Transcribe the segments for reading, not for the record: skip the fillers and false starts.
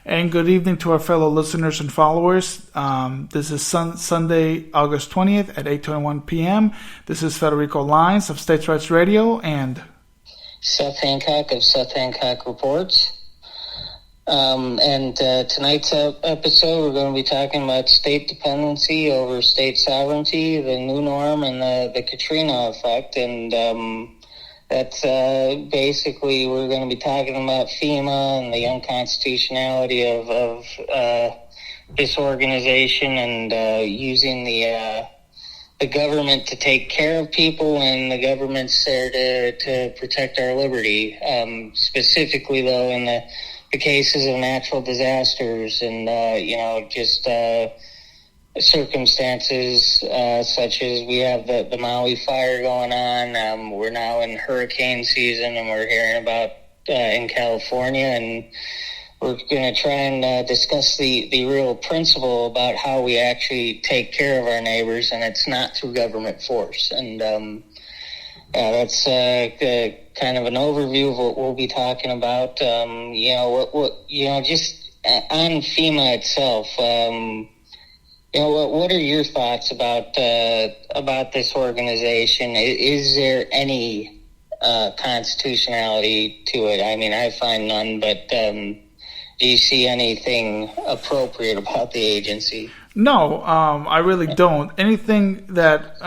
And good evening to our fellow listeners and followers. This is Sunday, August 20th at 8:21 p.m. This is Federico Lines of States Rights Radio and Seth Hancock of Seth Hancock Reports. Tonight's episode, we're going to be talking about state dependency over state sovereignty, the new norm, and the Katrina effect. And that's basically, we're going to be talking about FEMA and the unconstitutionality of this organization and using the government to take care of people, and the government's there to protect our liberty. Specifically, though, in the cases of natural disasters and, just circumstances such as we have the Maui fire going on. We're now in hurricane season, and we're hearing about in California, and we're going to try and discuss the real principle about how we actually take care of our neighbors, and it's not through government force. And that's kind of an overview of what we'll be talking about. Just on FEMA itself. What are your thoughts about this organization? Is there any constitutionality to it? I mean, I find none, but do you see anything appropriate about the agency? No, I really don't. Anything that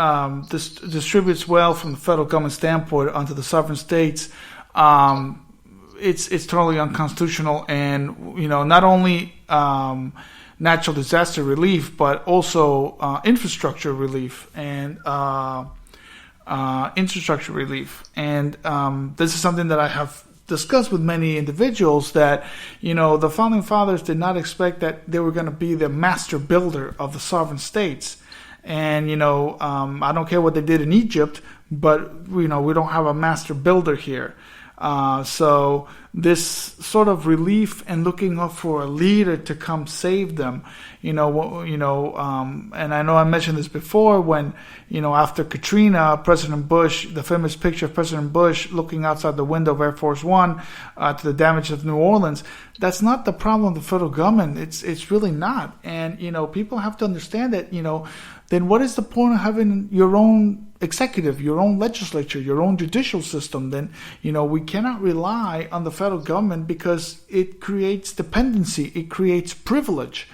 distributes well from the federal government standpoint onto the sovereign states, it's totally unconstitutional. And not only natural disaster relief, but also infrastructure relief and this is something that I have discussed with many individuals, that the founding fathers did not expect that they were going to be the master builder of the sovereign states. And I don't care what they did in Egypt, but we don't have a master builder here. So this sort of relief and looking up for a leader to come save them, and I know I mentioned this before when, after Katrina, President Bush, the famous picture of President Bush looking outside the window of Air Force One to the damage of New Orleans. That's not the problem of the federal government. It's really not. And, people have to understand that, then what is the point of having your own executive, your own legislature, your own judicial system? Then, we cannot rely on the federal government because it creates dependency, it creates privilege.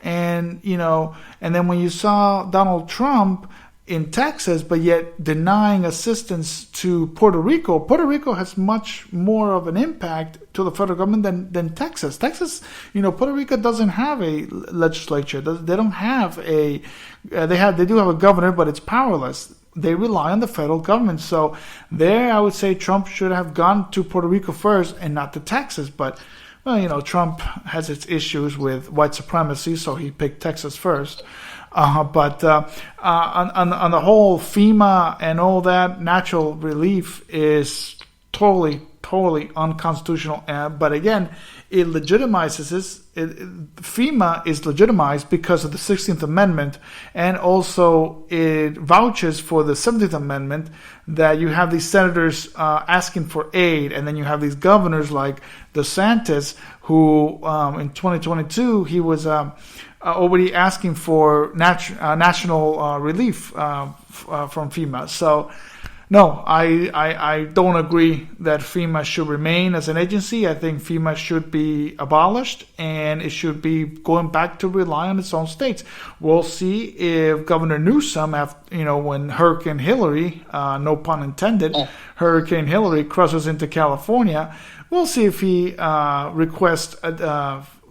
And, and then when you saw Donald Trump in Texas, but yet denying assistance to Puerto Rico has much more of an impact to the federal government than Texas. Puerto Rico doesn't have a legislature. They don't have they do have a governor, but it's powerless. They rely on the federal government. So there, I would say Trump should have gone to Puerto Rico first and not to Texas. But, Trump has its issues with white supremacy, so he picked Texas first. But on the whole, FEMA and all that natural relief is totally unconstitutional. But again, it legitimizes FEMA is legitimized because of the 16th Amendment, and also it vouches for the 17th Amendment, that you have these senators asking for aid, and then you have these governors like DeSantis, who in 2022 he was already asking for national relief from FEMA. So no, I don't agree that FEMA should remain as an agency. I think FEMA should be abolished, and it should be going back to rely on its own states. We'll see if Governor Newsom, when Hurricane Hillary, no pun intended, Hurricane Hillary crosses into California, we'll see if he requests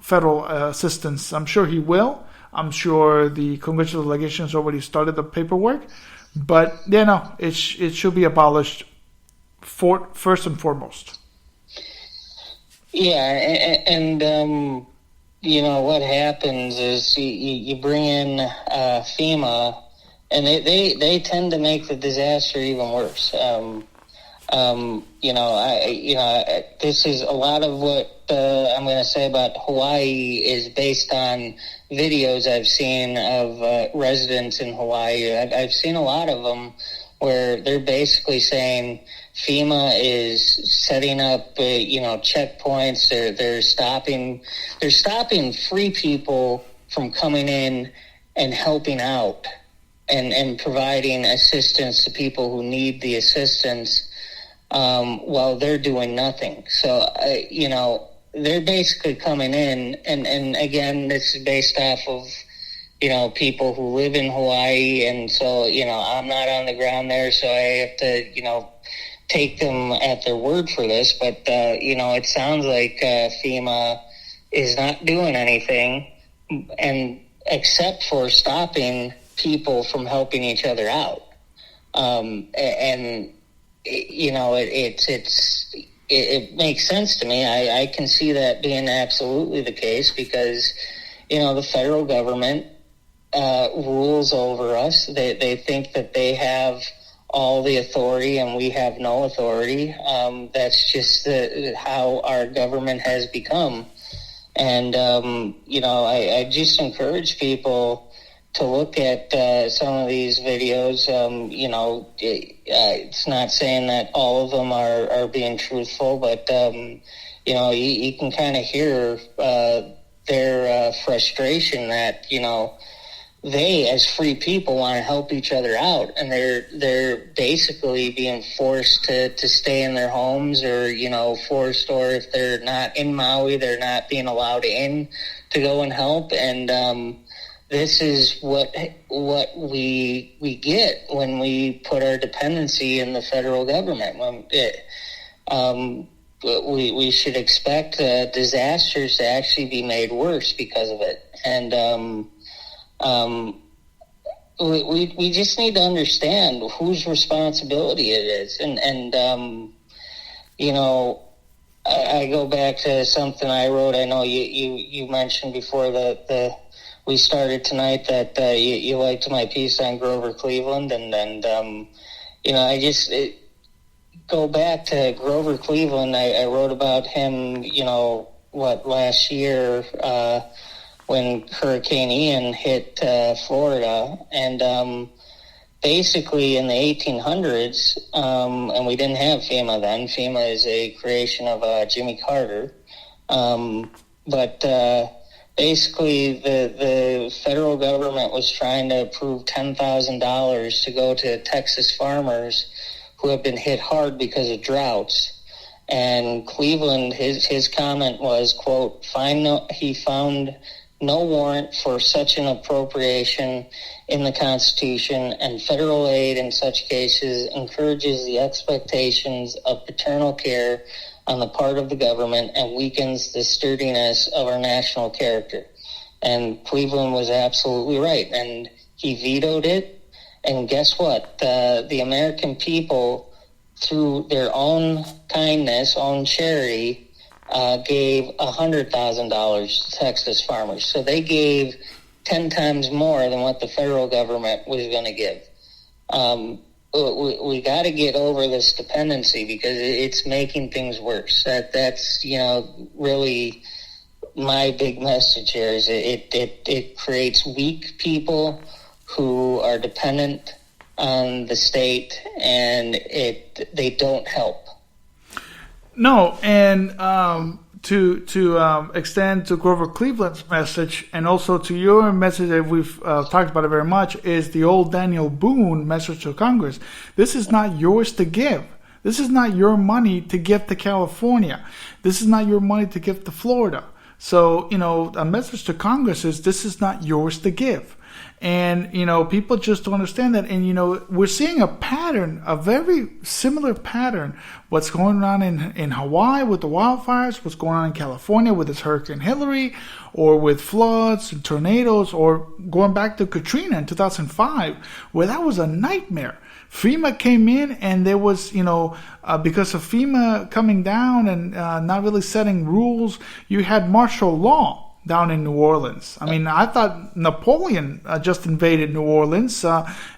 federal assistance. I'm sure he will. I'm sure the congressional delegation has already started the paperwork. But, it should be abolished first and foremost. Yeah, and what happens is you bring in FEMA, and they tend to make the disaster even worse. This is a lot of what I'm going to say about Hawaii is based on videos I've seen of residents in Hawaii. I've seen a lot of them where they're basically saying FEMA is setting up, checkpoints. They're stopping free people from coming in and helping out and providing assistance to people who need the assistance, while they're doing nothing. So, they're basically coming in, and again, this is based off of, people who live in Hawaii, and so, I'm not on the ground there, so I have to, take them at their word for this, but, it sounds like FEMA is not doing anything, and except for stopping people from helping each other out. It makes sense to me. I can see that being absolutely the case because, the federal government rules over us. They think that they have all the authority and we have no authority. That's just how our government has become. And, I just encourage people to look at some of these videos. It's not saying that all of them are being truthful, but, you can kind of hear their frustration that, they as free people want to help each other out, and they're basically being forced to stay in their homes, or forced, or if they're not in Maui, they're not being allowed in to go and help. And this is what we get when we put our dependency in the federal government. We should expect disasters to actually be made worse because of it. And we just need to understand whose responsibility it is. And I go back to something I wrote. I know you mentioned before that we started tonight that you liked my piece on Grover Cleveland. And I just go back to Grover Cleveland. I wrote about him, last year, when Hurricane Ian hit Florida, and basically in the 1800s, and we didn't have FEMA then. FEMA is a creation of Jimmy Carter, but basically the federal government was trying to approve $10,000 to go to Texas farmers who have been hit hard because of droughts. And Cleveland, his comment was, quote, he found no warrant for such an appropriation in the Constitution, and federal aid in such cases encourages the expectations of paternal care on the part of the government and weakens the sturdiness of our national character. And Cleveland was absolutely right, and he vetoed it. And guess what? The American people, through their own kindness, own charity, gave $100,000 to Texas farmers. So they gave 10 times more than what the federal government was going to give. We got to get over this dependency because it's making things worse. That's really my big message here is it creates weak people who are dependent on the state, and they don't help. No, and to extend to Grover Cleveland's message, and also to your message that we've talked about it very much, is the old Daniel Boone message to Congress. This is not yours to give. This is not your money to give to California. This is not your money to give to Florida. So, a message to Congress is this is not yours to give. And, people just don't understand that. And, we're seeing a pattern, a very similar pattern, what's going on in Hawaii with the wildfires, what's going on in California with this Hurricane Hillary, or with floods and tornadoes, or going back to Katrina in 2005, where that was a nightmare. FEMA came in, and there was, because of FEMA coming down and not really setting rules, you had martial law down in New Orleans. I mean, I thought Napoleon just invaded New Orleans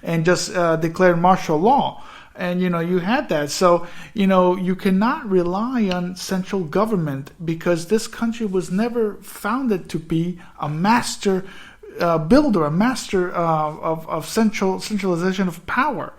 and just declared martial law. And, you had that. So, you cannot rely on central government because this country was never founded to be a master builder, a master of centralization of power.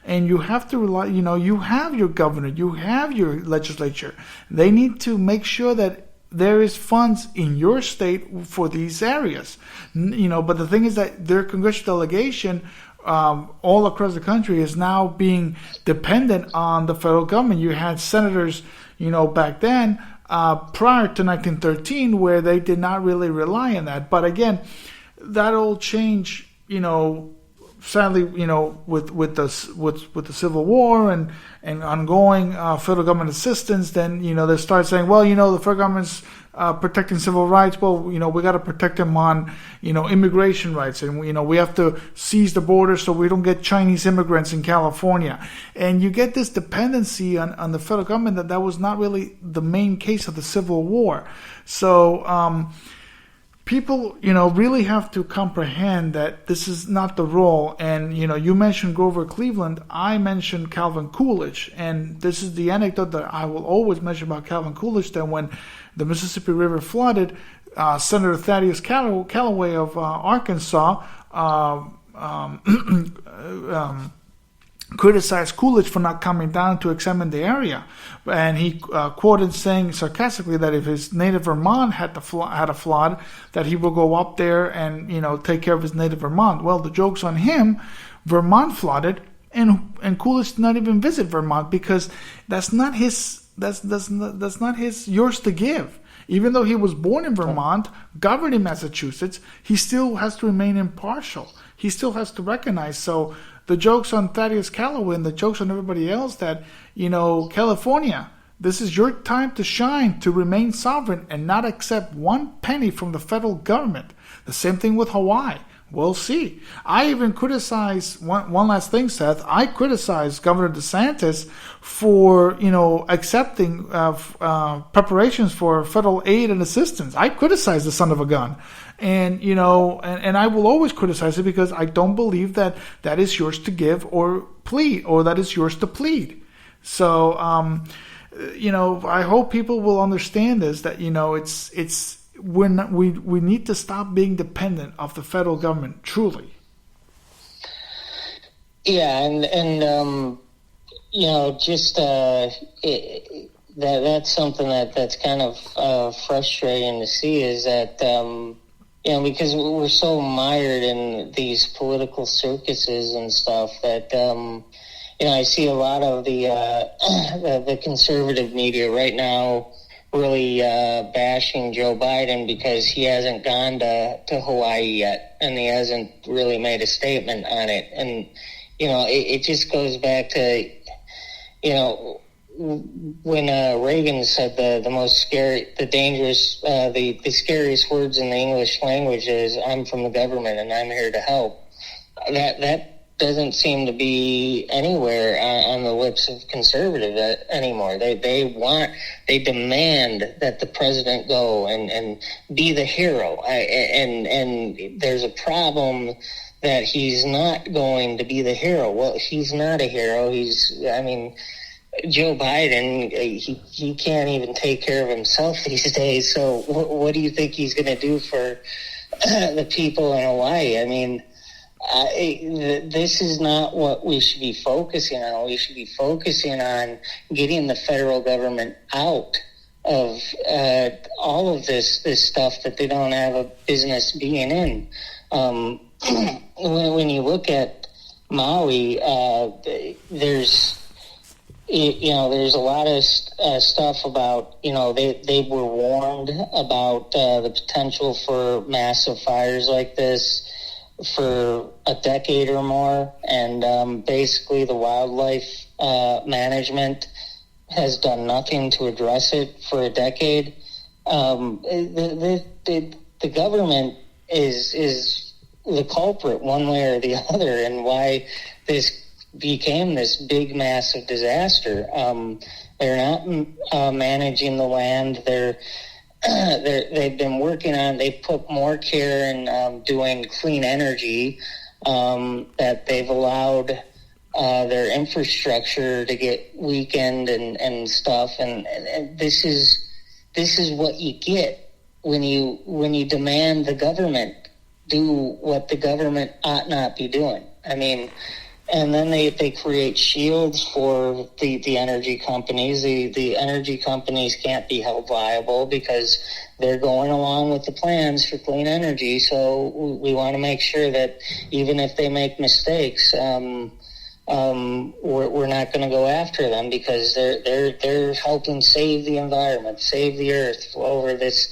and you have to rely. You have your governor, you have your legislature. They need to make sure that there is funds in your state for these areas. But the thing is that their congressional delegation all across the country is now being dependent on the federal government. You had senators, back then, prior to 1913, where they did not really rely on that. But again, that'll change, sadly, with the Civil War and ongoing federal government assistance. Then they start saying, well, the federal government's protecting civil rights. Well, we got to protect them on immigration rights, and we have to seize the border so we don't get Chinese immigrants in California. And you get this dependency on the federal government that was not really the main case of the Civil War. So people, really have to comprehend that this is not the role. And, you mentioned Grover Cleveland. I mentioned Calvin Coolidge. And this is the anecdote that I will always mention about Calvin Coolidge, that when the Mississippi River flooded, Senator Thaddeus Callaway of Arkansas criticized Coolidge for not coming down to examine the area. And he quoted saying sarcastically that if his native Vermont had a flood, that he will go up there and take care of his native Vermont. Well, the joke's on him. Vermont flooded, and Coolidge did not even visit Vermont, because that's not his. That's not his yours to give. Even though he was born in Vermont, governed in Massachusetts, he still has to remain impartial. He still has to recognize. So the joke's on Thaddeus Callaway, and the joke's on everybody else that, California, this is your time to shine, to remain sovereign and not accept one penny from the federal government. The same thing with Hawaii. We'll see. I even criticize, one last thing, Seth, I criticize Governor DeSantis for, accepting preparations for federal aid and assistance. I criticize the son of a gun. And, and I will always criticize it, because I don't believe that is yours to give or plead, or that is yours to plead. So, I hope people will understand this, that, we need to stop being dependent of the federal government, truly. Yeah, and that's something that's kind of frustrating to see, is that because we're so mired in these political circuses and stuff that I see a lot of the conservative media right now really bashing Joe Biden because he hasn't gone to Hawaii yet, and he hasn't really made a statement on it. And, it just goes back to, when Reagan said the most scary, the dangerous, the scariest words in the English language is, "I'm from the government and I'm here to help." That doesn't seem to be anywhere on the lips of conservative anymore. They demand that the president go and be the hero. And there's a problem that he's not going to be the hero. Well, he's not a hero. Joe Biden, he can't even take care of himself these days. So what do you think he's going to do for the people in Hawaii? This is not what we should be focusing on. We should be focusing on getting the federal government out of all of this stuff that they don't have a business being in. When you look at Maui, there's a lot of stuff about, they were warned about the potential for massive fires like this for a decade or more, and basically the wildlife management has done nothing to address it for a decade. The government is the culprit one way or the other, and why this became this big, massive disaster. They're not managing the land. They've been working on. They put more care in doing clean energy. That they've allowed their infrastructure to get weakened and stuff. And this is what you get when you demand the government do what the government ought not be doing. And then they create shields for the energy companies. The energy companies can't be held liable because they're going along with the plans for clean energy. So we want to make sure that even if they make mistakes, we're not going to go after them because they're helping save the environment, save the earth over this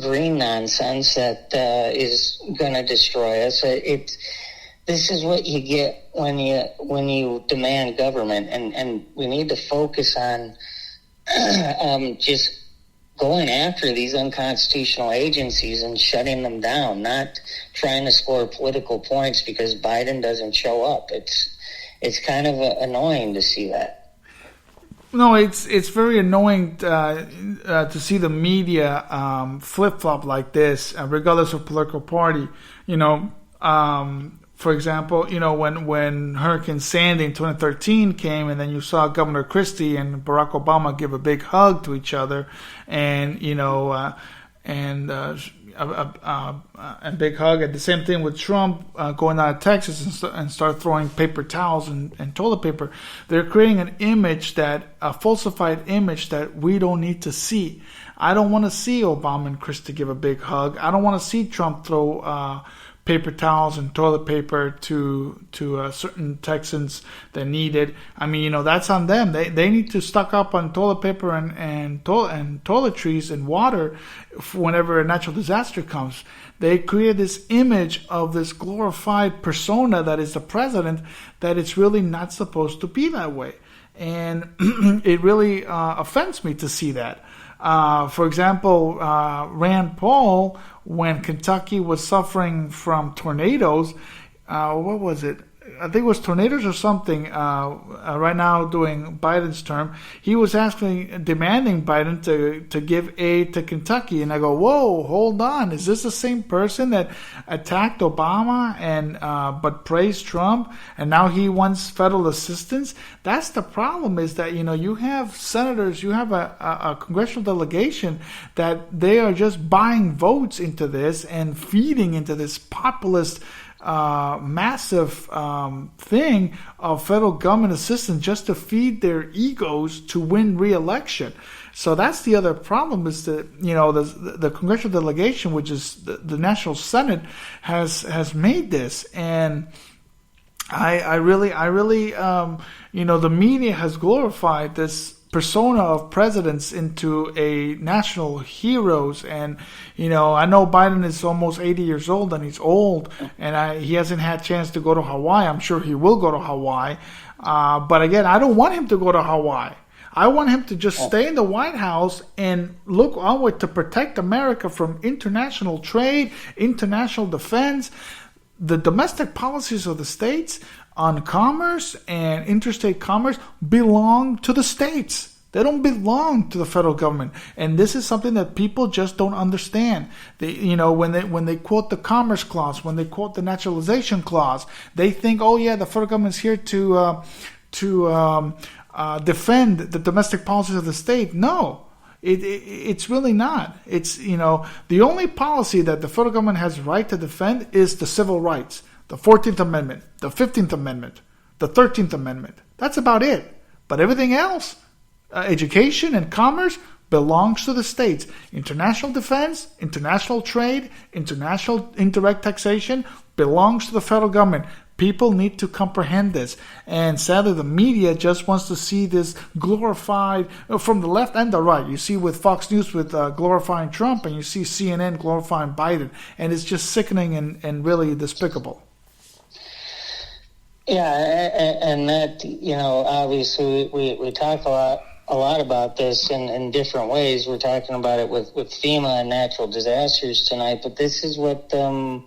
green nonsense that is going to destroy us. This is what you get when you demand government, and we need to focus on just going after these unconstitutional agencies and shutting them down, not trying to score political points because Biden doesn't show up. It's kind of annoying to see that. No, it's very annoying to see the media flip flop like this, regardless of political party. For example, when Hurricane Sandy in 2013 came, and then you saw Governor Christie and Barack Obama give a big hug to each other, and big hug. And the same thing with Trump going out of Texas and start throwing paper towels and toilet paper. They're creating a falsified image that we don't need to see. I don't want to see Obama and Christie give a big hug. I don't want to see Trump throw paper towels and toilet paper to certain Texans that need it. I mean, that's on them. They need to stock up on toilet paper and toiletries and water whenever a natural disaster comes. They create this image of this glorified persona that is the president, that it's really not supposed to be that way. And it really offends me to see that. For example, Rand Paul, when Kentucky was suffering from tornadoes, what was it? I think it was tornadoes or something. Right now, during Biden's term, he was demanding Biden to give aid to Kentucky, and I go, whoa, hold on, is this the same person that attacked Obama but praised Trump, and now he wants federal assistance? That's the problem. Is that you have senators, you have a congressional delegation that they are just buying votes into this and feeding into this populist massive thing of federal government assistance just to feed their egos to win re-election. So that's the other problem, is that the congressional delegation, which is the National Senate, has made this. And I really the media has glorified this persona of presidents into a national heroes. And I know Biden is almost 80 years old, and he's old, and he hasn't had a chance to go to Hawaii. I'm sure he will go to Hawaii, but again, I don't want him to go to Hawaii. I want him to just stay in the White House and look onward to protect America from international trade, international defense. The domestic policies of the states on commerce and interstate commerce belong to the states. They don't belong to the federal government, and this is something that people just don't understand. When they quote the Commerce Clause, when they quote the Naturalization Clause, they think, oh yeah, the federal government is here to defend the domestic policies of the state. No, it's really not. It's the only policy that the federal government has right to defend is the civil rights, the 14th Amendment, the 15th Amendment, the 13th Amendment. That's about it. But everything else, education and commerce, belongs to the states. International defense, international trade, international indirect taxation belongs to the federal government. People need to comprehend this. And sadly, the media just wants to see this glorified from the left and the right. You see with Fox News with glorifying Trump, and you see CNN glorifying Biden. And it's just sickening and really despicable. Yeah, and that, obviously we talk a lot about this in different ways. We're talking about it with FEMA and natural disasters tonight, but this is what on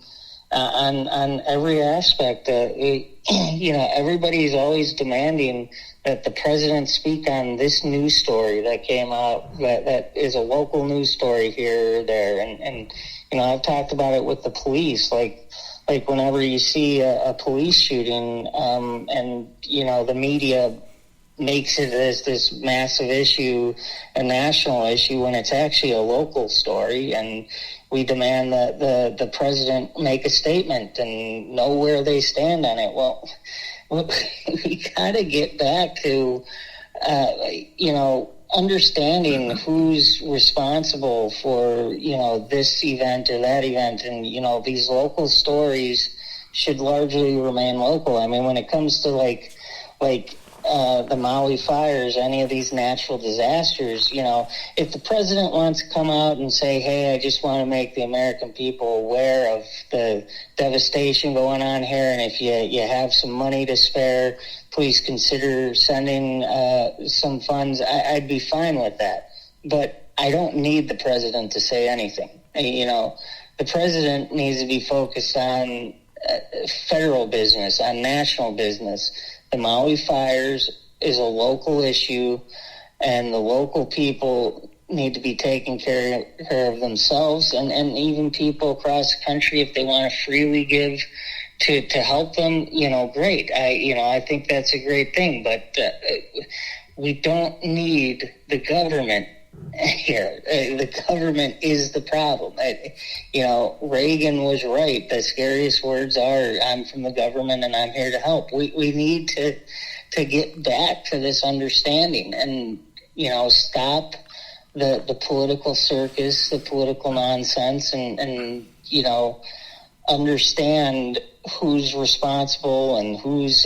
every aspect, everybody's always demanding that the president speak on this news story that came out that is a local news story here or there, and I've talked about it with the police, like whenever you see a police shooting, and the media makes it as this massive issue, a national issue, when it's actually a local story. And we demand that the president make a statement and know where they stand on it. Well, Well, we got to get back to, understanding who's responsible for, this event or that event. And, these local stories should largely remain local. I mean, when it comes to like the Maui fires, any of these natural disasters, if the president wants to come out and say, hey, I just want to make the American people aware of the devastation going on here, and if you have some money to spare, please consider sending some funds, I'd be fine with that. But I don't need the president to say anything. The president needs to be focused on federal business, on national business. The Maui fires is a local issue, and the local people need to be taking care of themselves, and even people across the country, if they want to freely give to help them, great. I think that's a great thing, but we don't need the government here. The government is the problem. Reagan was right. The scariest words are, I'm from the government and I'm here to help. We need to get back to this understanding and, stop the political circus, the political nonsense, and understand who's responsible and who's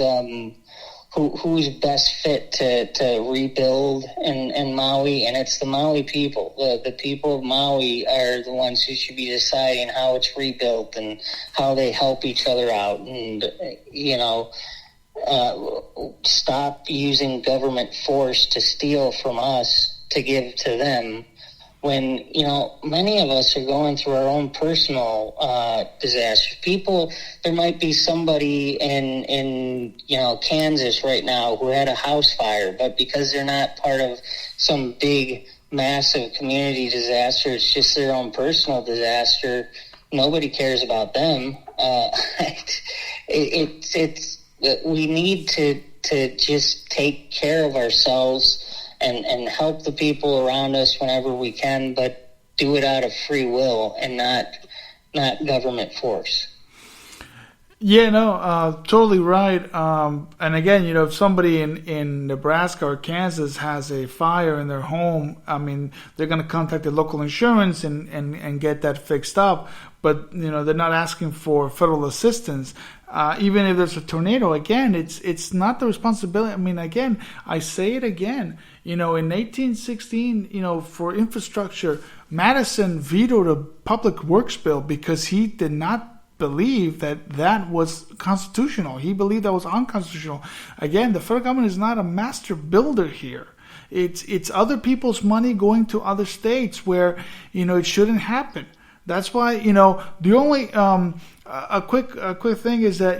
best fit to rebuild in Maui, and it's the Maui people. The people of Maui are the ones who should be deciding how it's rebuilt and how they help each other out, and stop using government force to steal from us to give to them, when, many of us are going through our own personal disasters. There might be somebody in Kansas right now who had a house fire, but because they're not part of some big, massive community disaster, it's just their own personal disaster, nobody cares about them. We need to just take care of ourselves and help the people around us whenever we can, but do it out of free will and not government force. Yeah, no, totally right. And again, if somebody in Nebraska or Kansas has a fire in their home, I mean, they're going to contact the local insurance and get that fixed up. But, they're not asking for federal assistance. Even if there's a tornado, again, it's not the responsibility. I mean, again, I say it again. In 1816, for infrastructure, Madison vetoed a public works bill because he did not believe that was constitutional. He believed that was unconstitutional. Again, the federal government is not a master builder here. It's other people's money going to other states where, it shouldn't happen. That's why, the only a quick thing is that,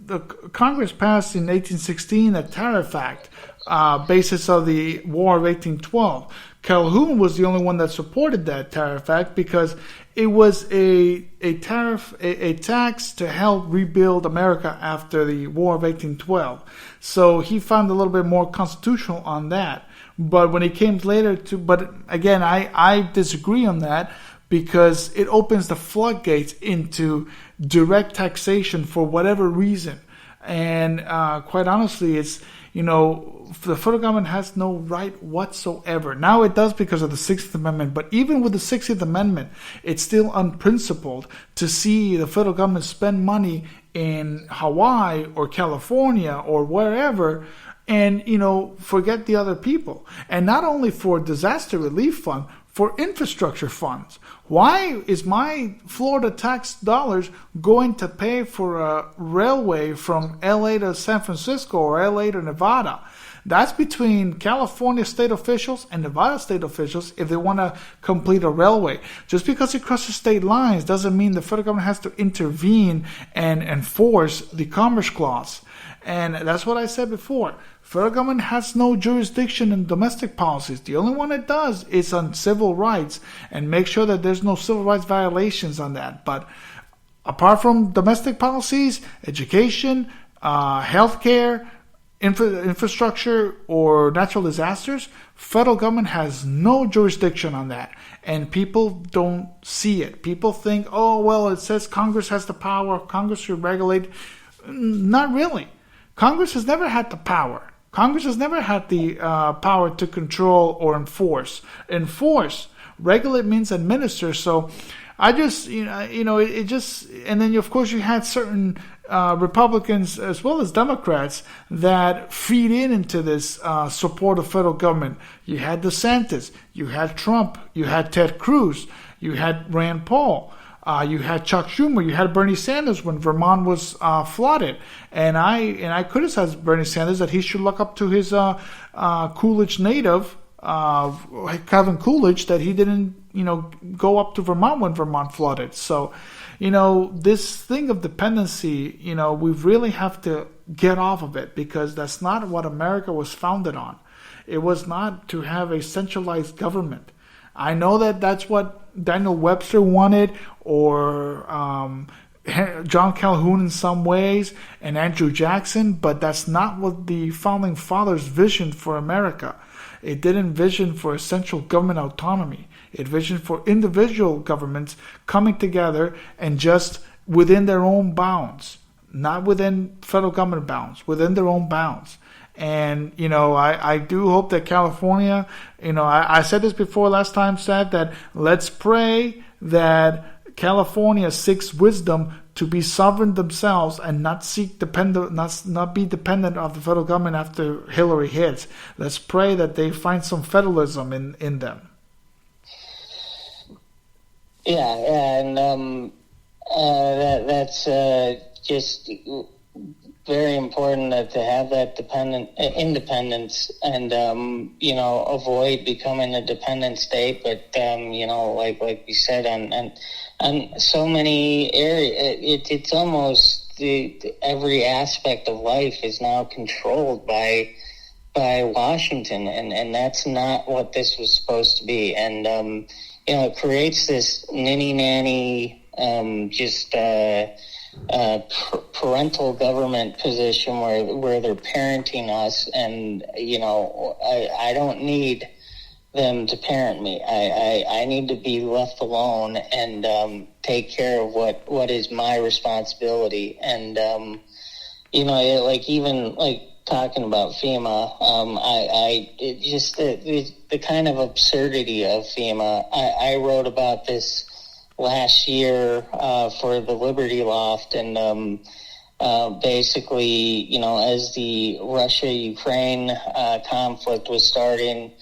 the Congress passed in 1816 a tariff act, basis of the War of 1812. Calhoun was the only one that supported that tariff act because it was a tax to help rebuild America after the War of 1812. So he found a little bit more constitutional on that. But when it came later but again, I disagree on that because it opens the floodgates into direct taxation for whatever reason. And quite honestly, it's, the federal government has no right whatsoever. Now it does because of the 60th Amendment, but even with the 60th Amendment, it's still unprincipled to see the federal government spend money in Hawaii or California or wherever and, forget the other people. And not only for disaster relief fund, for infrastructure funds. Why is my Florida tax dollars going to pay for a railway from LA to San Francisco or LA to Nevada? That's between California state officials and Nevada state officials if they want to complete a railway. Just because it crosses state lines doesn't mean the federal government has to intervene and enforce the Commerce Clause. And that's what I said before. Federal government has no jurisdiction in domestic policies. The only one it does is on civil rights and make sure that there's no civil rights violations on that. But apart from domestic policies, education, healthcare, infrastructure, or natural disasters, federal government has no jurisdiction on that. And people don't see it. People think, oh, well, it says Congress has the power. Congress should regulate. Not really. Congress has never had the power. Congress has never had the power to control or enforce. Enforce, regulate means administer. So I just, it just, and then of course you had certain Republicans as well as Democrats that feed into this support of federal government. You had DeSantis, you had Trump, you had Ted Cruz, you had Rand Paul. You had Chuck Schumer, you had Bernie Sanders when Vermont was flooded, and I criticized Bernie Sanders that he should look up to his Coolidge native, Calvin Coolidge, that he didn't go up to Vermont when Vermont flooded. So, this thing of dependency, we really have to get off of it, because that's not what America was founded on. It was not to have a centralized government. I know that that's what Daniel Webster wanted, or John Calhoun in some ways, and Andrew Jackson, but that's not what the Founding Fathers visioned for America. It didn't vision for a central government autonomy. It visioned for individual governments coming together and just within their own bounds, not within federal government bounds, within their own bounds. And, I do hope that California, I said this before last time, said that let's pray that California seeks wisdom to be sovereign themselves and not not be dependent of the federal government after Hillary hits. Let's pray that they find some federalism in them. Yeah, and that's just very important to have that independence and avoid becoming a dependent state. But like we said, on so many areas, it's almost every aspect of life is now controlled by Washington, and that's not what this was supposed to be. And it creates this ninny-nanny parental government position where they're parenting us, and I don't need them to parent me. I need to be left alone and take care of what is my responsibility. And even talking about FEMA, the kind of absurdity of FEMA. I wrote about this last year for the Liberty Loft, and basically, as the Russia-Ukraine conflict was starting,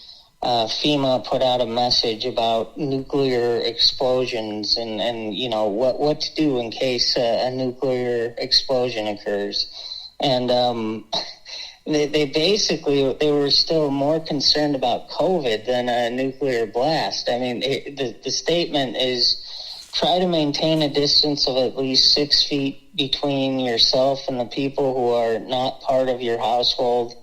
FEMA put out a message about nuclear explosions and what to do in case a nuclear explosion occurs. And they were still more concerned about COVID than a nuclear blast. I mean, the statement is, try to maintain a distance of at least 6 feet between yourself and the people who are not part of your household.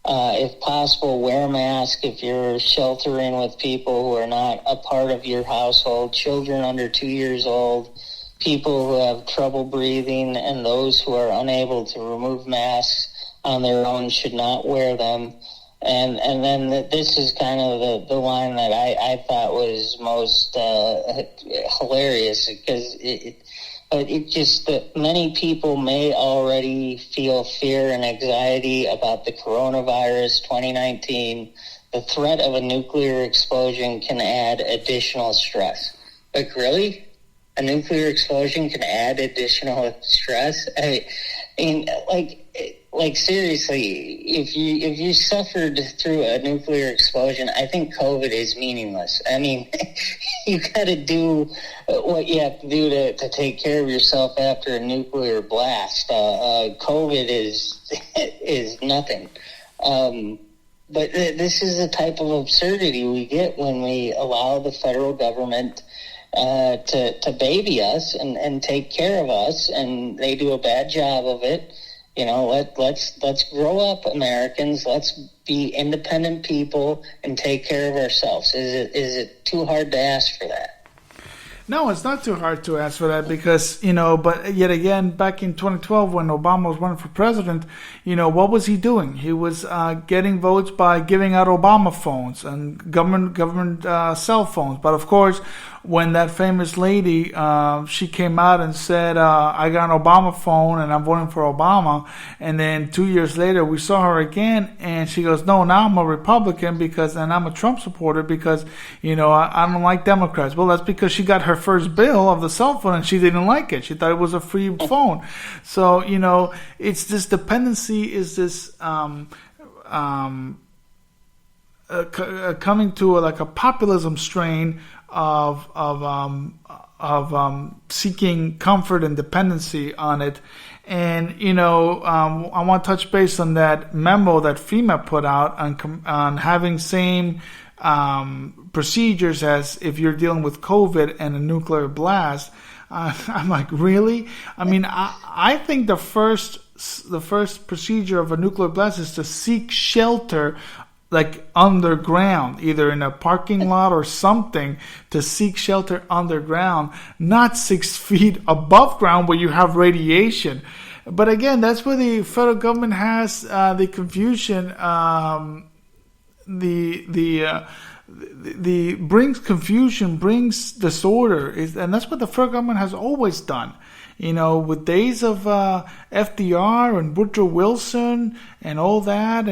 If possible, wear a mask if you're sheltering with people who are not a part of your household, children under 2 years old, people who have trouble breathing, and those who are unable to remove masks on their own should not wear them. And then this is kind of the line that I thought was most hilarious, because it just that many people may already feel fear and anxiety about the coronavirus 2019. The threat of a nuclear explosion can add additional stress. Like, really? A nuclear explosion can add additional stress? I mean, like seriously, if you suffered through a nuclear explosion, I think COVID is meaningless. I mean, you got to do what you have to do to take care of yourself after a nuclear blast. COVID is nothing. But this is the type of absurdity we get when we allow the federal government to baby us and take care of us, and they do a bad job of it. Let's grow up, Americans. Let's be independent people and take care of ourselves. Is it too hard to ask for that? No, it's not too hard to ask for that, because, but yet again, back in 2012 when Obama was running for president, what was he doing? He was getting votes by giving out Obama phones and government cell phones. But of course, when that famous lady, she came out and said, I got an Obama phone and I'm voting for Obama. And then 2 years later, we saw her again and she goes, no, now I'm a Republican and I'm a Trump supporter because, I don't like Democrats. Well, that's because she got her first bill of the cell phone and she didn't like it. She thought it was a free phone. So, it's this dependency is this, coming to like a populism strain of seeking comfort and dependency on it. And I want to touch base on that memo that FEMA put out on having same procedures as if you're dealing with COVID and a nuclear blast. I'm like, really? I mean, I think the first procedure of a nuclear blast is to seek shelter, like underground, either in a parking lot or something, to seek shelter underground, not 6 feet above ground where you have radiation. But again, that's where the federal government has the confusion. The brings confusion, brings disorder, and that's what the federal government has always done. With days of FDR and Woodrow Wilson and all that,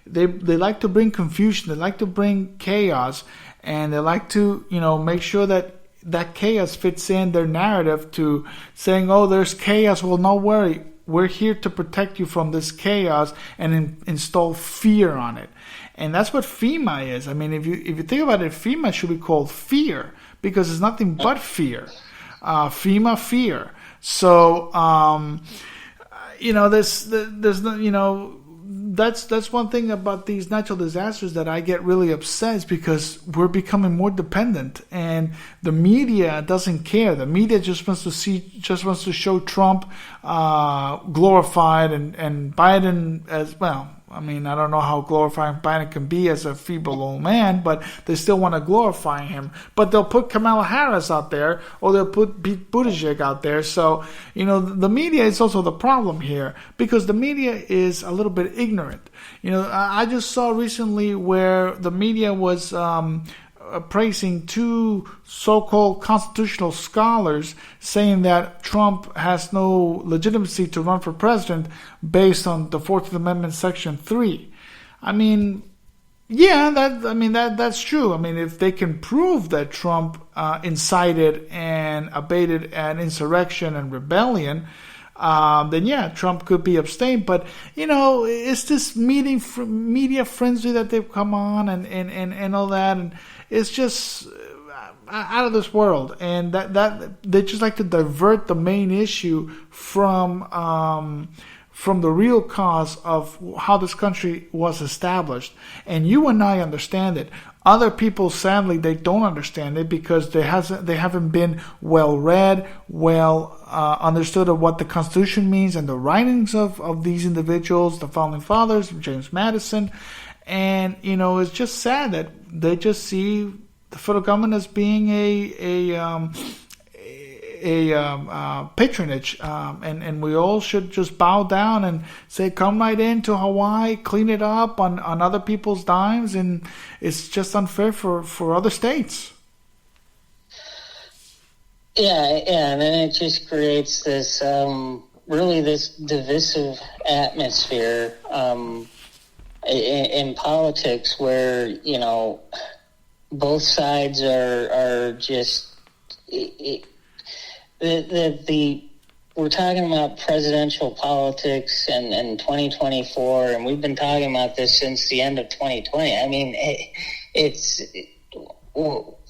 they like to bring confusion, they like to bring chaos, and they like to make sure that chaos fits in their narrative to saying, oh, there's chaos. Well, no worry, we're here to protect you from this chaos and install fear on it. And that's what FEMA is. I mean, if you think about it, FEMA should be called fear because it's nothing but fear. FEMA fear. So, there's no, that's one thing about these natural disasters that I get really upset is because we're becoming more dependent and the media doesn't care. The media just wants to show Trump, glorified and Biden as well. I mean, I don't know how glorifying Biden can be as a feeble old man, but they still want to glorify him. But they'll put Kamala Harris out there, or they'll put Pete Buttigieg out there. So, the media is also the problem here because the media is a little bit ignorant. I just saw recently where the media was praising two so-called constitutional scholars saying that Trump has no legitimacy to run for president based on the 14th Amendment Section 3. I mean, yeah, that's true. I mean, if they can prove that Trump incited and abated an insurrection and rebellion, then yeah, Trump could be abstained. But it's this media frenzy that they've come on and all that, and it's just out of this world. And that they just like to divert the main issue from the real cause of how this country was established. And you and I understand it. Other people, sadly, they don't understand it because they haven't been well read, understood of what the Constitution means and the writings of these individuals, the Founding Fathers, James Madison. And, it's just sad that they just see the federal government as being a patronage, and we all should just bow down and say, come right into Hawaii, clean it up on other people's dimes, and it's just unfair for other states. Yeah, and then it just creates this really this divisive atmosphere in politics where both sides are just we're talking about presidential politics and 2024, and we've been talking about this since the end of 2020. I mean,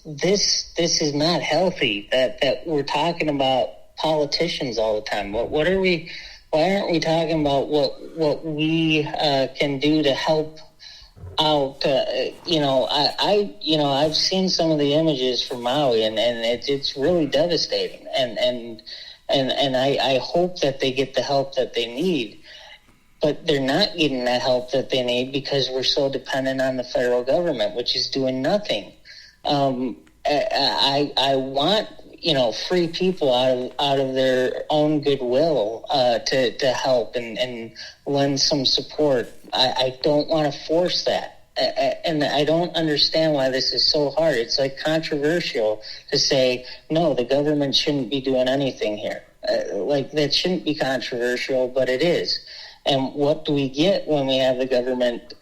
this is not healthy that we're talking about politicians all the time. What are we? Why aren't we talking about what we can do to help out? I've seen some of the images from Maui, and it's really devastating. And I hope that they get the help that they need, but they're not getting that help that they need because we're so dependent on the federal government, which is doing nothing. I want free people out of their own goodwill to help and lend some support. I don't want to force that. and I don't understand why this is so hard. It's like controversial to say, no, the government shouldn't be doing anything here. Like, that shouldn't be controversial, but it is. And what do we get when we have the government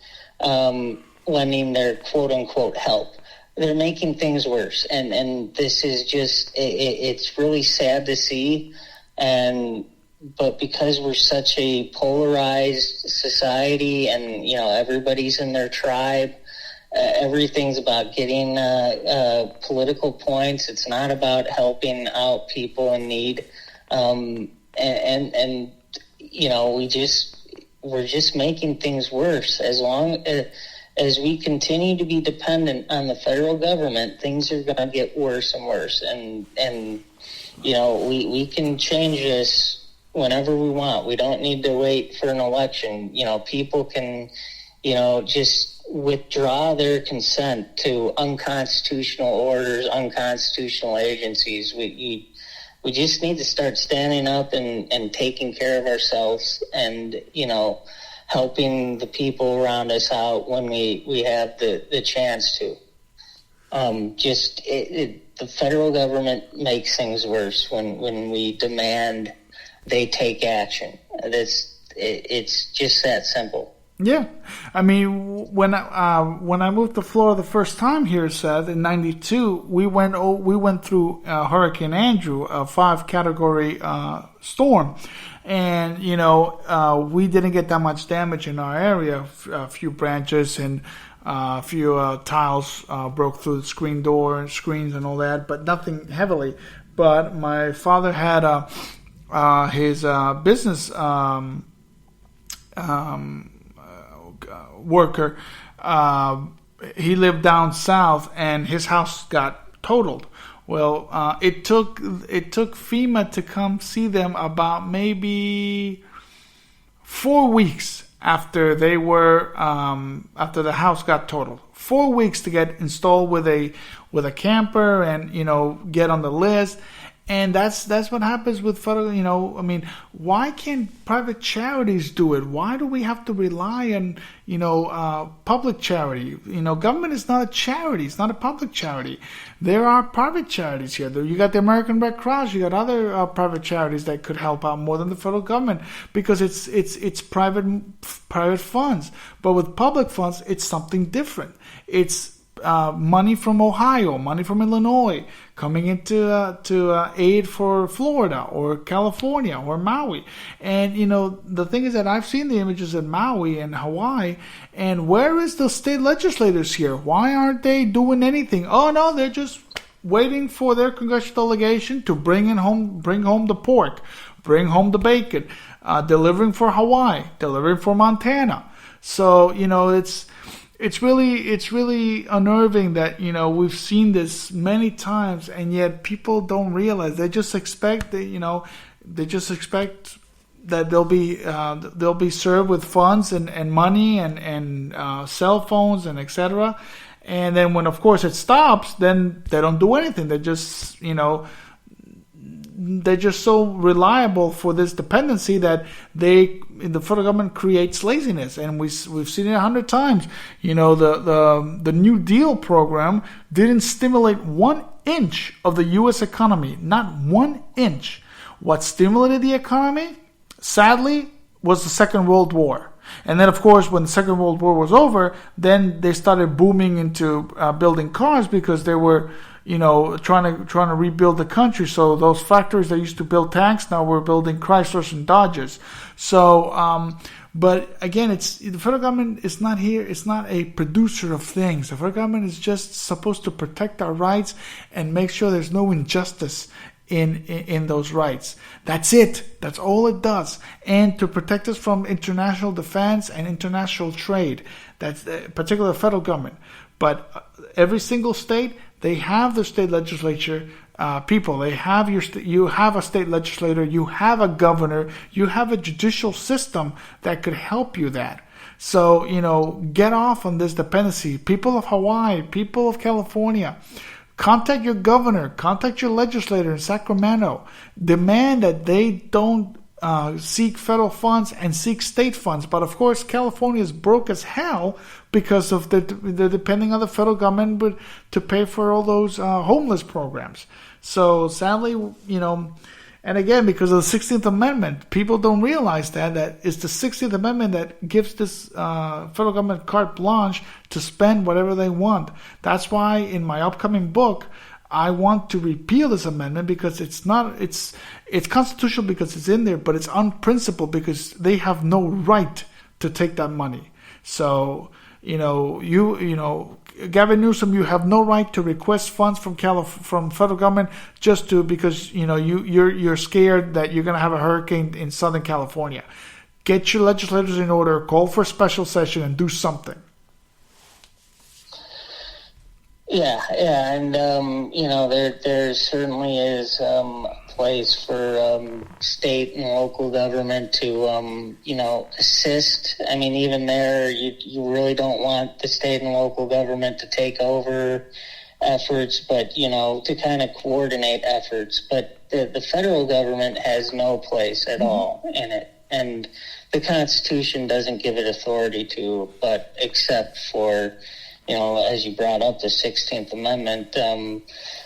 lending their quote-unquote help? They're making things worse. And this is just, it's really sad to see. But because we're such a polarized society and, everybody's in their tribe, everything's about getting political points. It's not about helping out people in need. We're just making things worse. As long as we continue to be dependent on the federal government, things are going to get worse and worse. And we can change this whenever we want. We don't need to wait for an election. People can, just withdraw their consent to unconstitutional orders, unconstitutional agencies. We just need to start standing up and taking care of ourselves and, helping the people around us out when we have the chance to. The federal government makes things worse when we demand they take action. It's just that simple. Yeah, I mean, when I moved to Florida the first time here, Seth, in '92, we went through Hurricane Andrew, a 5-category storm, and we didn't get that much damage in our area. A few branches and a few tiles broke through the screens and all that, but nothing heavily. But my father had his business worker. He lived down south, and his house got totaled. Well, it took FEMA to come see them about maybe 4 weeks after they were after the house got totaled. 4 weeks to get installed with a camper and get on the list. And that's what happens with federal, why can't private charities do it? Why do we have to rely on, public charity? Government is not a charity. It's not a public charity. There are private charities here. You got the American Red Cross. You got other private charities that could help out more than the federal government because it's private funds. But with public funds, it's something different. It's money from Ohio, money from Illinois, coming into to aid for Florida or California or Maui. And the thing is that I've seen the images in Maui and Hawaii, and where is the state legislators here? Why aren't they doing anything? Oh no, they're just waiting for their congressional delegation to bring home the pork, bring home the bacon, delivering for Hawaii, delivering for Montana. So it's really unnerving that we've seen this many times, and yet people don't realize. They just expect that that they'll be served with funds and money and cell phones and etc. And then when of course it stops, then they don't do anything. They just they're just so reliable for this dependency that the federal government creates laziness, and we've seen it 100 times. The New Deal program didn't stimulate 1 inch of the U.S. economy, not 1 inch. What stimulated the economy, sadly, was the Second World War. And then, of course, when the Second World War was over, then they started booming into building cars because they were trying to rebuild the country. So those factories that used to build tanks now were building Chryslers and Dodges. So, but again, the federal government is not here. It's not a producer of things. The federal government is just supposed to protect our rights and make sure there's no injustice in those rights. That's it. That's all it does. And to protect us from international defense and international trade. That's particularly the federal government. But every single state, they have the state legislature people. They have you have a state legislator, you have a governor, you have a judicial system that could help you that. So, get off on this dependency. People of Hawaii, people of California, contact your governor, contact your legislator in Sacramento. Demand that they don't seek federal funds and seek state funds. But of course, California is broke as hell because of the depending on the federal government to pay for all those homeless programs. So sadly, and again, because of the 16th Amendment, people don't realize that it's the 16th Amendment that gives this federal government carte blanche to spend whatever they want. That's why in my upcoming book, I want to repeal this amendment, because it's constitutional because it's in there, but it's unprincipled because they have no right to take that money. So, Gavin Newsom, you have no right to request funds from federal government because you're scared that you're going to have a hurricane in Southern California. Get your legislators in order, call for a special session, and do something. Yeah, and there certainly is a place for state and local government to assist. I mean, even there, you really don't want the state and local government to take over efforts, but to kind of coordinate efforts. But the federal government has no place at all in it, and the Constitution doesn't give it authority to, but except for, as you brought up, the 16th Amendment.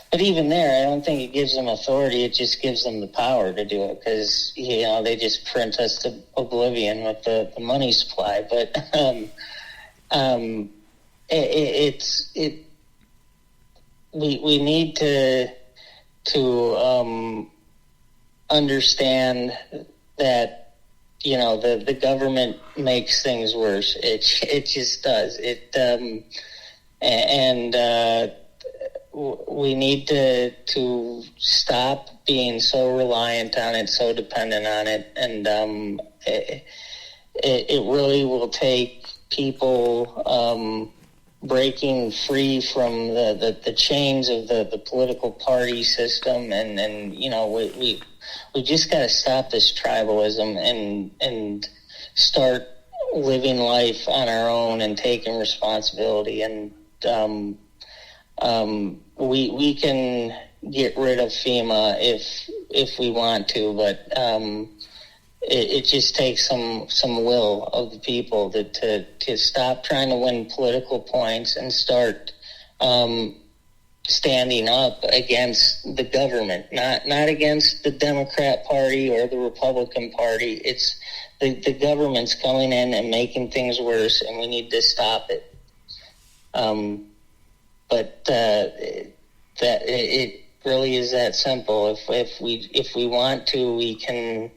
But even there, I don't think it gives them authority. It just gives them the power to do it, because, they just print us to oblivion with the money supply. But we need to understand that, the government makes things worse. It just does. We need to stop being so reliant on it, so dependent on it, and it really will take people breaking free from the chains of the political party system, and we just got to stop this tribalism and start living life on our own and taking responsibility. And we can get rid of FEMA if we want to, but it just takes some will of the people to stop trying to win political points and start standing up against the government, not against the Democrat Party or the Republican Party. It's the government's coming in and making things worse, and we need to stop it. But that it really is that simple. If we want to, we can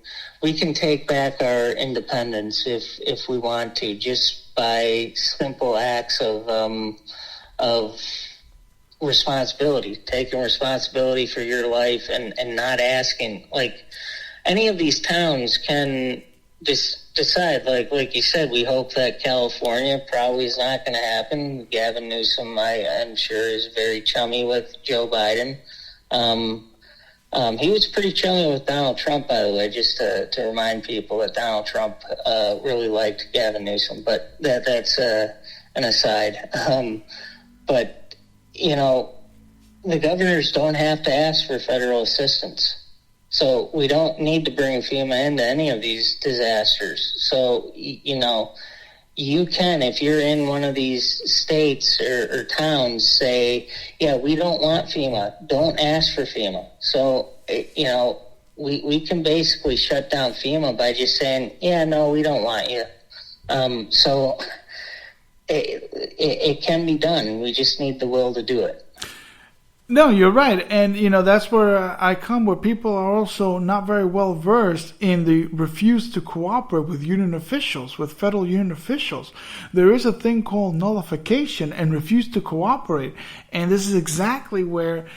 take back our independence if we want to, just by simple acts of responsibility, taking responsibility for your life, and not asking. Like, any of these towns can just decide, like you said, we hope that California probably is not going to happen. Gavin Newsom, I'm sure, is very chummy with Joe Biden. He was pretty chummy with Donald Trump, by the way, just to remind people that Donald Trump really liked Gavin Newsom, but that's an aside. But the governors don't have to ask for federal assistance. So we don't need to bring FEMA into any of these disasters. So, you can, if you're in one of these states or towns, say, yeah, we don't want FEMA. Don't ask for FEMA. So, we can basically shut down FEMA by just saying, yeah, no, we don't want you. So it can be done. We just need the will to do it. No, you're right. And, that's where I come, where people are also not very well versed in the refuse to cooperate with union officials, with federal union officials. There is a thing called nullification and refuse to cooperate. And this is exactly where,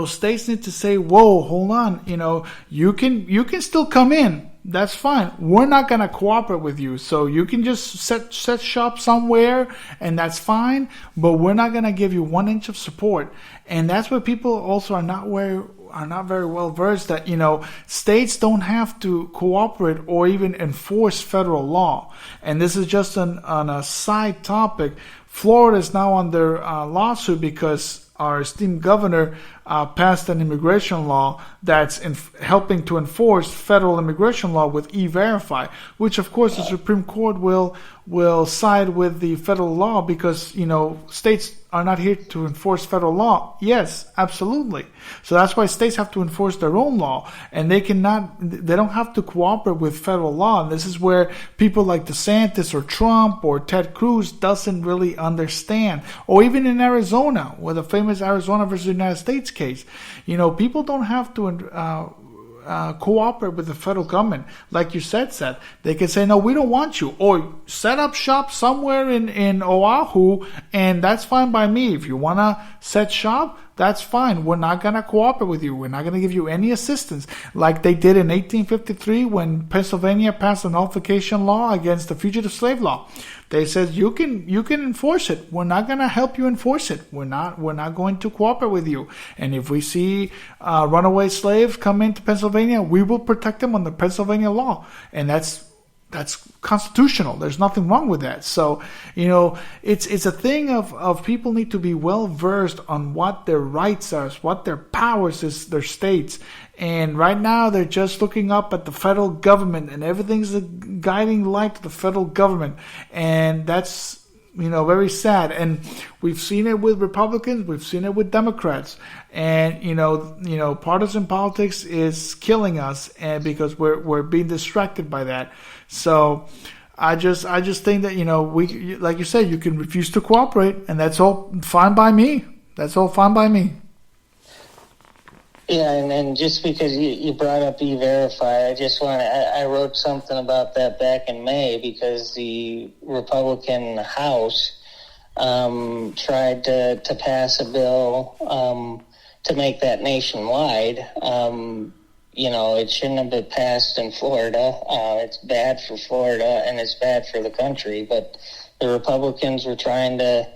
states need to say, whoa, hold on, you can still come in. That's fine. We're not going to cooperate with you. So you can just set shop somewhere, and that's fine. But we're not going to give you 1 inch of support. And that's where people also are not very well versed that, states don't have to cooperate or even enforce federal law. And this is just on a side topic. Florida is now under lawsuit because our esteemed governor passed an immigration law that's helping to enforce federal immigration law with E-Verify, which of course the Supreme Court will side with the federal law because, states are not here to enforce federal law. Yes, absolutely. So that's why states have to enforce their own law, and they don't have to cooperate with federal law. And this is where people like DeSantis or Trump or Ted Cruz doesn't really understand. Or even in Arizona, with the famous Arizona versus United States case, people don't have to cooperate with the federal government. Like you said, they can say, no, we don't want you, or set up shop somewhere in Oahu, and that's fine by me. If you want to set shop, that's fine. We're not going to cooperate with you. We're not going to give you any assistance, like they did in 1853 when Pennsylvania passed a nullification law against the fugitive slave law. They said you can enforce it. We're not going to help you enforce it. We're not going to cooperate with you. And if we see runaway slaves come into Pennsylvania, we will protect them under Pennsylvania law. And that's constitutional. There's nothing wrong with that. So, it's a thing of people need to be well versed on what their rights are, what their powers is, their states. And right now they're just looking up at the federal government, and everything's a guiding light to the federal government. And that's, very sad. And we've seen it with Republicans, we've seen it with Democrats. And, partisan politics is killing us, and because we're being distracted by that. So I just think that, we, like you said, you can refuse to cooperate, and that's all fine by me. That's all fine by me. Yeah, and just because you brought up E-Verify, I wrote something about that back in May because the Republican House tried to pass a bill to make that nationwide. It shouldn't have been passed in Florida. It's bad for Florida and it's bad for the country, but the Republicans were trying to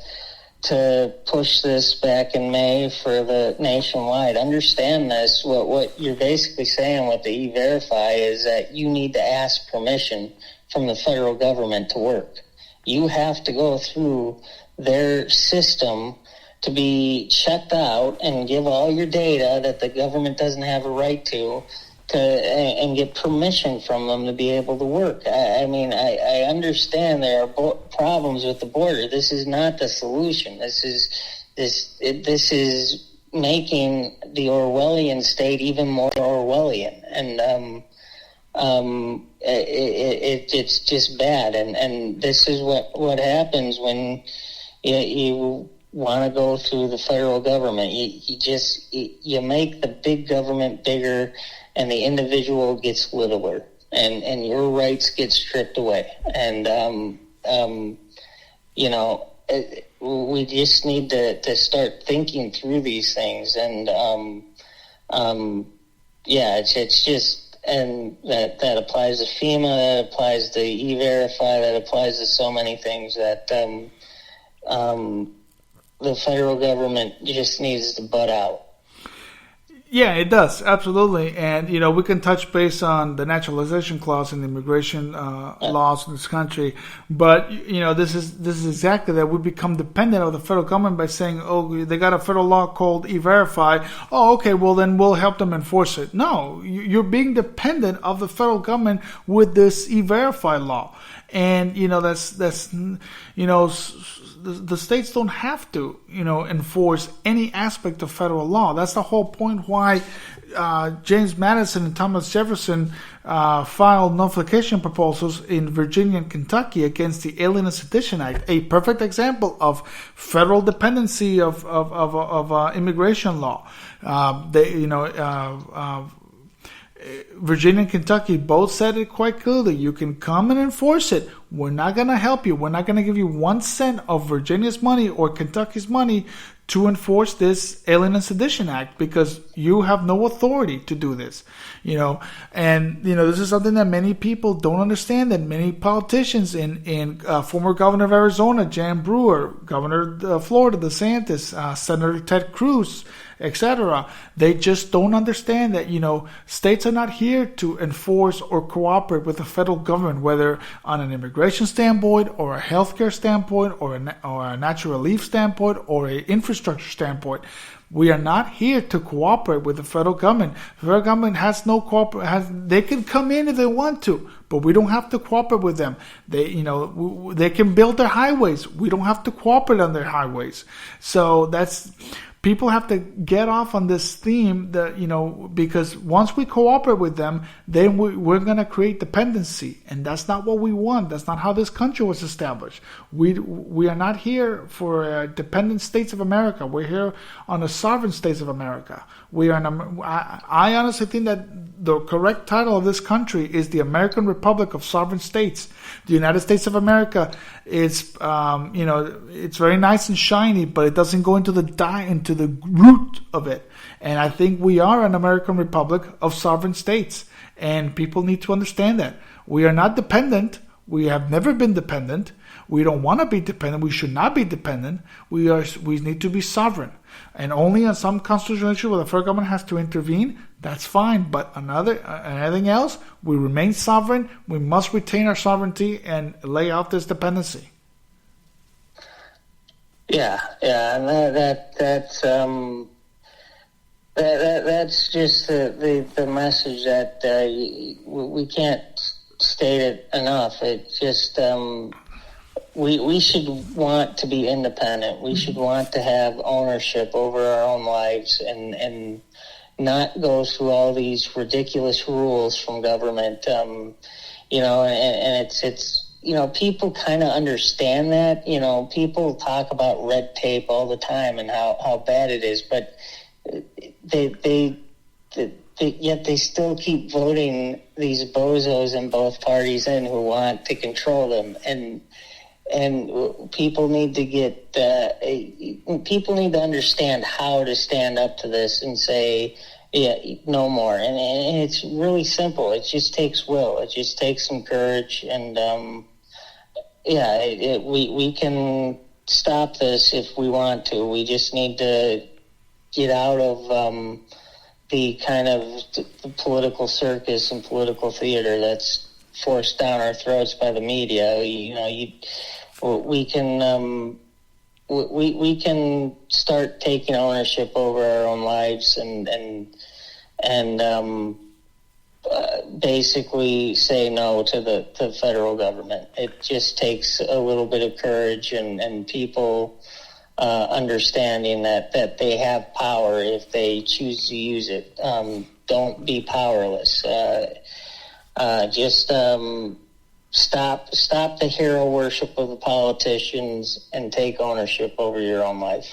push this back in May for the nationwide. Understand this. What you're basically saying with the E-Verify is that you need to ask permission from the federal government to work. You have to go through their system to be checked out and give all your data that the government doesn't have a right to and get permission from them to be able to work. I understand there are problems with the border. This is not the solution. This is making the Orwellian state even more Orwellian, and it's just bad. And this is what happens when you want to go through the federal government. You make the big government bigger, and the individual gets littler, and your rights get stripped away. And we just need to start thinking through these things. And it's just, and that applies to FEMA, that applies to E-Verify, that applies to so many things that the federal government just needs to butt out. Yeah, it does, absolutely. And, we can touch base on the naturalization clause in the immigration laws in this country. But, this is exactly that. We become dependent of the federal government by saying, oh, they got a federal law called E-Verify. Oh, okay, well, then we'll help them enforce it. No, you're being dependent of the federal government with this E-Verify law. And, the states don't have to, enforce any aspect of federal law. That's the whole point why James Madison and Thomas Jefferson filed nullification proposals in Virginia and Kentucky against the Alien and Sedition Act, a perfect example of federal dependency of immigration law. Virginia and Kentucky both said it quite clearly. You can come and enforce it. We're not going to help you. We're not going to give you 1 cent of Virginia's money or Kentucky's money to enforce this Alien and Sedition Act because you have no authority to do this. This is something that many people don't understand, that many politicians in former governor of Arizona, Jan Brewer, governor of Florida, DeSantis, Senator Ted Cruz, etc. They just don't understand that, states are not here to enforce or cooperate with the federal government, whether on an immigration standpoint or a healthcare standpoint or a natural relief standpoint or an infrastructure standpoint. We are not here to cooperate with the federal government. The federal government has no they can come in if they want to, but we don't have to cooperate with them. They can build their highways. We don't have to cooperate on their highways. So people have to get off on this theme that, because once we cooperate with them, then we're going to create dependency. And that's not what we want. That's not how this country was established. We are not here for dependent states of America. We're here on the sovereign states of America. I honestly think that the correct title of this country is the American Republic of Sovereign States. The United States of America is, it's very nice and shiny, but it doesn't go into the root of it. And I think we are an American Republic of sovereign states, and people need to understand that. We are not dependent. We have never been dependent. We don't want to be dependent. We should not be dependent. We need to be sovereign. And only on some constitutional issue where the federal government has to intervene, that's fine. But anything else, we remain sovereign. We must retain our sovereignty and lay off this dependency. Yeah, and that's just the message that we can't state it enough. It just we should want to be independent. We should want to have ownership over our own lives and not go through all these ridiculous rules from government. And it's people kind of understand that. People talk about red tape all the time and how bad it is, but yet they still keep voting these bozos in both parties in who want to control them. And people need to people need to understand how to stand up to this and say, yeah, no more. And it's really simple. It just takes will. It just takes some courage. And we can stop this if we want to. We just need to get out of the kind of the political circus and political theater that's forced down our throats by the media. We can start taking ownership over our own lives and basically say no to the federal government. It just takes a little bit of courage and people understanding that they have power if they choose to use it. Don't be powerless. Stop the hero worship of the politicians and take ownership over your own life.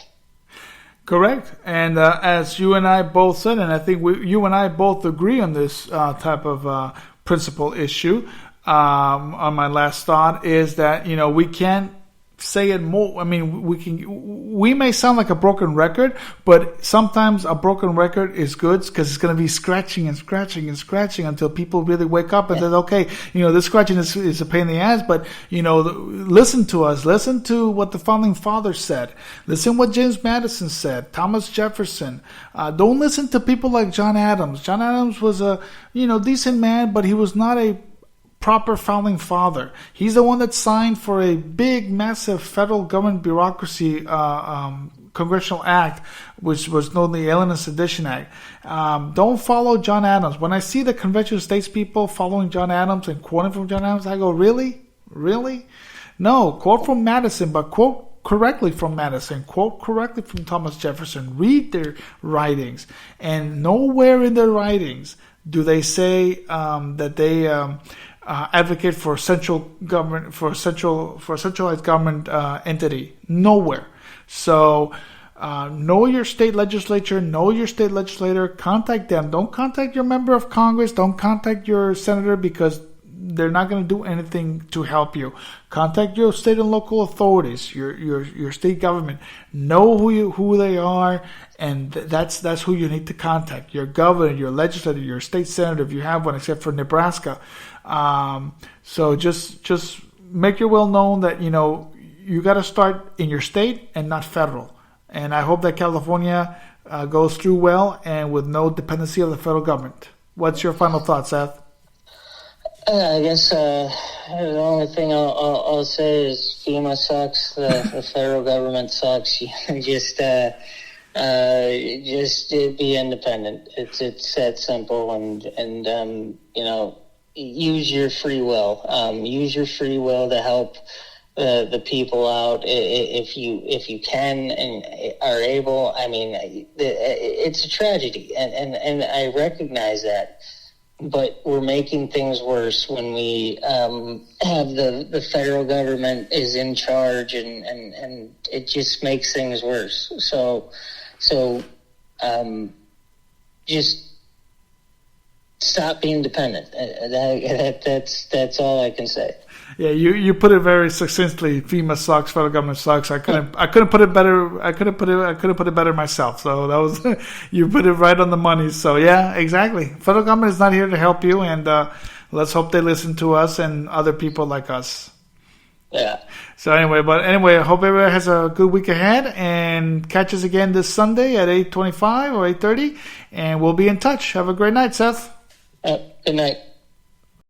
Correct. And as you and I both said, and I think you and I both agree on this type of principle issue, on my last thought is that, we can't say it more. I mean, we may sound like a broken record, but sometimes a broken record is good because it's going to be scratching and scratching and scratching until people really wake up and say, okay, this scratching is a pain in the ass, but, listen to us. Listen to what the founding fathers said. Listen what James Madison said, Thomas Jefferson. Don't listen to people like John Adams. John Adams was a, decent man, but he was not a proper founding father. He's the one that signed for a big, massive federal government bureaucracy congressional act, which was known the Alien and Sedition Act. Don't follow John Adams. When I see the Convention of States people following John Adams and quoting from John Adams, I go, really? Really? No, quote from Madison, but quote correctly from Madison, quote correctly from Thomas Jefferson. Read their writings, and nowhere in their writings do they say that they advocate for central government, for a centralized government entity. Nowhere. So know your state legislature, know your state legislator, contact them. Don't contact your member of Congress, don't contact your senator, because they're not going to do anything to help you. Contact your state and local authorities, your state government. Know who they are, and that's who you need to contact. Your governor, your legislator, your state senator, if you have one, except for Nebraska. So just make your will known that you got to start in your state and not federal. And I hope that California goes through well and with no dependency of the federal government. What's your final thought, Seth? I guess the only thing I'll say is FEMA sucks. The federal government sucks. You just Just be independent. It's that simple, and use your free will. Use your free will to help the people out if you can and are able. I mean, it's a tragedy, and I recognize that. But we're making things worse when we have the federal government is in charge, and it just makes things worse. So just stop being dependent. That's all I can say. Yeah, you put it very succinctly. FEMA sucks. Federal government sucks. I couldn't put it better. I couldn't put it better myself. So that was you put it right on the money. So yeah, exactly. Federal government is not here to help you, and let's hope they listen to us and other people like us. Yeah. So anyway, I hope everybody has a good week ahead, and catch us again this Sunday at 8:25 or 8:30, and we'll be in touch. Have a great night, Seth. Good night.